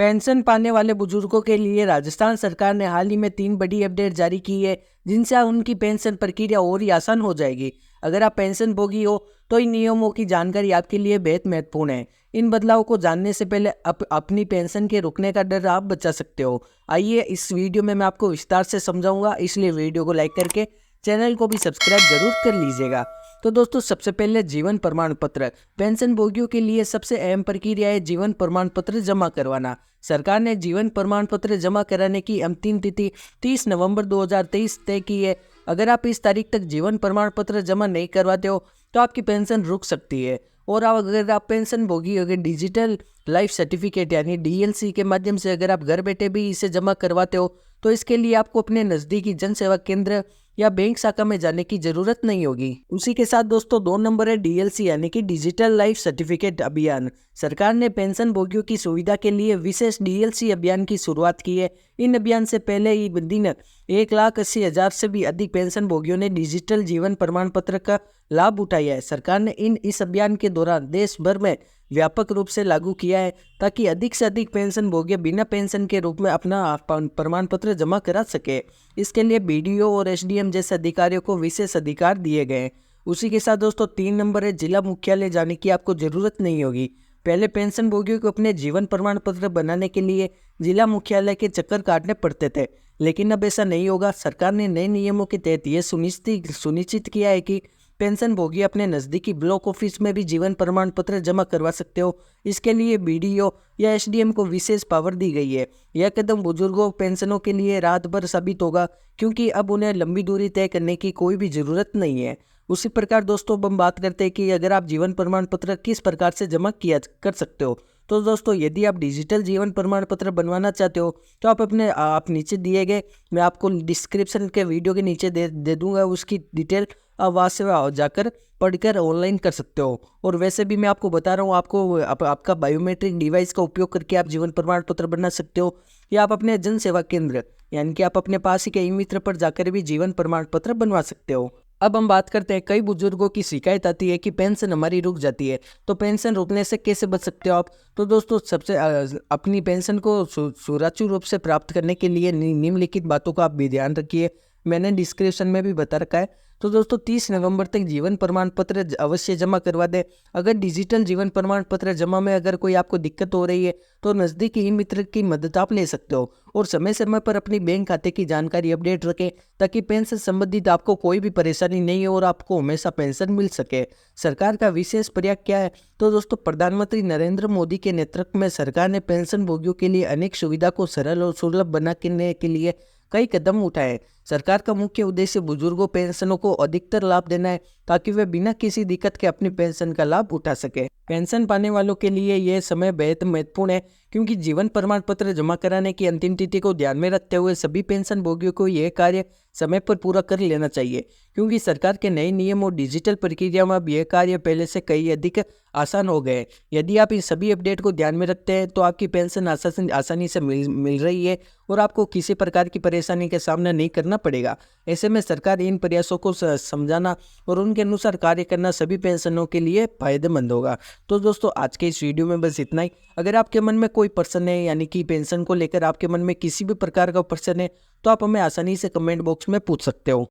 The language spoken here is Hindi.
पेंशन पाने वाले बुजुर्गों के लिए राजस्थान सरकार ने हाल ही में 3 बड़ी अपडेट जारी की है, जिनसे उनकी पेंशन प्रक्रिया और ही आसान हो जाएगी। अगर आप पेंशन भोगी हो तो इन नियमों की जानकारी आपके लिए बेहद महत्वपूर्ण है। इन बदलावों को जानने से पहले अपनी पेंशन के रुकने का डर आप बचा सकते हो। आइए इस वीडियो में मैं आपको विस्तार से समझाऊंगा, इसलिए वीडियो को लाइक करके चैनल को भी सब्सक्राइब जरूर कर लीजिएगा। तो दोस्तों, सबसे पहले जीवन प्रमाण पत्र। पेंशन भोगियों के लिए सबसे अहम प्रक्रिया है जीवन प्रमाण पत्र जमा करवाना। सरकार ने जीवन प्रमाण पत्र जमा कराने की अंतिम तिथि 30 नवंबर 2023 तय की है। अगर आप इस तारीख तक जीवन प्रमाण पत्र जमा नहीं करवाते हो तो आपकी पेंशन रुक सकती है। और अगर आप पेंशन भोगी अगर डिजिटल लाइफ सर्टिफिकेट यानी डीएलसी के माध्यम से अगर आप घर बैठे भी इसे जमा करवाते हो तो इसके लिए आपको अपने नज़दीकी जन सेवा केंद्र या बैंक शाखा में जाने की जरूरत नहीं होगी। उसी के साथ दोस्तों 2 नंबर है डीएलसी यानी कि डिजिटल लाइफ सर्टिफिकेट अभियान। सरकार ने पेंशन भोगियों की सुविधा के लिए विशेष डीएलसी अभियान की शुरुआत की है। इन अभियान से पहले ही दिन 1,80,000 से भी अधिक पेंशन भोगियों ने डिजिटल जीवन प्रमाण पत्र का लाभ उठाया है। सरकार ने इस अभियान के दौरान देश भर में व्यापक रूप से लागू किया है ताकि अधिक से अधिक पेंशन भोगी बिना पेंशन के रूप में अपना प्रमाण पत्र जमा करा सके। इसके लिए बीडीओ और एसडीएम जैसे अधिकारियों को विशेष अधिकार दिए गए हैं। उसी के साथ दोस्तों 3 नंबर है जिला मुख्यालय जाने की आपको जरूरत नहीं होगी। पहले पेंशन भोगियों को अपने जीवन प्रमाण पत्र बनाने के लिए जिला मुख्यालय के चक्कर काटने पड़ते थे, लेकिन अब ऐसा नहीं होगा। सरकार ने नए नियमों के तहत यह सुनिश्चित किया है कि पेंशन भोगी अपने नज़दीकी ब्लॉक ऑफिस में भी जीवन प्रमाण पत्र जमा करवा सकते हो। इसके लिए बीडीओ या एसडीएम को विशेष पावर दी गई है। यह कदम बुजुर्गों पेंशनों के लिए राहत भर साबित होगा, क्योंकि अब उन्हें लंबी दूरी तय करने की कोई भी ज़रूरत नहीं है। उसी प्रकार दोस्तों अब हम बात करते हैं कि अगर आप जीवन प्रमाण पत्र किस प्रकार से जमा किया कर सकते हो। तो दोस्तों, यदि आप डिजिटल जीवन प्रमाण पत्र बनवाना चाहते हो तो आप नीचे दिए गए, मैं आपको डिस्क्रिप्शन के वीडियो के नीचे दे दूंगा उसकी डिटेल। आप वहाँ से जाकर पढ़कर ऑनलाइन कर सकते हो। और वैसे भी मैं आपको बता रहा हूँ, आपका बायोमेट्रिक डिवाइस का उपयोग करके आप जीवन प्रमाण पत्र बना सकते हो, या आप अपने जन सेवा केंद्र यानी कि आप अपने पास ही के ई मित्र पर जाकर भी जीवन प्रमाण पत्र बनवा सकते हो। अब हम बात करते हैं, कई बुजुर्गों की शिकायत आती है कि पेंशन हमारी रुक जाती है। तो पेंशन रुकने से कैसे बच सकते हो आप? तो दोस्तों, सबसे अपनी पेंशन को सुचारू रूप से प्राप्त करने के लिए निम्नलिखित बातों का आप भी ध्यान रखिए। मैंने डिस्क्रिप्शन में भी बता रखा है। तो दोस्तों, 30 नवंबर तक जीवन प्रमाण पत्र अवश्य जमा करवा दें। अगर डिजिटल जीवन प्रमाण पत्र जमा में अगर कोई आपको दिक्कत हो रही है तो नज़दीकी ई मित्र की मदद आप ले सकते हो। और समय समय पर अपनी बैंक खाते की जानकारी अपडेट रखें ताकि पेंशन संबंधित आपको कोई भी परेशानी नहीं हो और आपको हमेशा पेंशन मिल सके। सरकार का विशेष प्रयास क्या है? तो दोस्तों, प्रधानमंत्री नरेंद्र मोदी के नेतृत्व में सरकार ने पेंशन भोगियों के लिए अनेक सुविधा को सरल और सुलभ बनाने के लिए कई कदम उठाए। सरकार का मुख्य उद्देश्य बुजुर्गों पेंशनों को अधिकतर लाभ देना है ताकि वे बिना किसी दिक्कत के अपनी पेंशन का लाभ उठा सके। पेंशन पाने वालों के लिए यह समय बेहद महत्वपूर्ण है, क्योंकि जीवन प्रमाण पत्र जमा कराने की अंतिम तिथि को ध्यान में रखते हुए सभी पेंशन भोगियों को यह कार्य समय पर पूरा कर लेना चाहिए, क्योंकि सरकार के नए नियम और डिजिटल प्रक्रिया में अब यह कार्य पहले से कई अधिक आसान हो गए। यदि आप इन सभी अपडेट को ध्यान में रखते हैं तो आपकी पेंशन आसानी से मिल रही है और आपको किसी प्रकार की परेशानी का सामना नहीं करना पड़ेगा। ऐसे में सरकार इन प्रयासों को समझाना और उनके अनुसार कार्य करना सभी पेंशनों के लिए फायदेमंद होगा। तो दोस्तों, आज के इस वीडियो में बस इतना ही। अगर आपके मन में कोई प्रश्न है, यानी कि पेंशन को लेकर आपके मन में किसी भी प्रकार का प्रश्न है, तो आप हमें आसानी से कमेंट बॉक्स में पूछ सकते हो।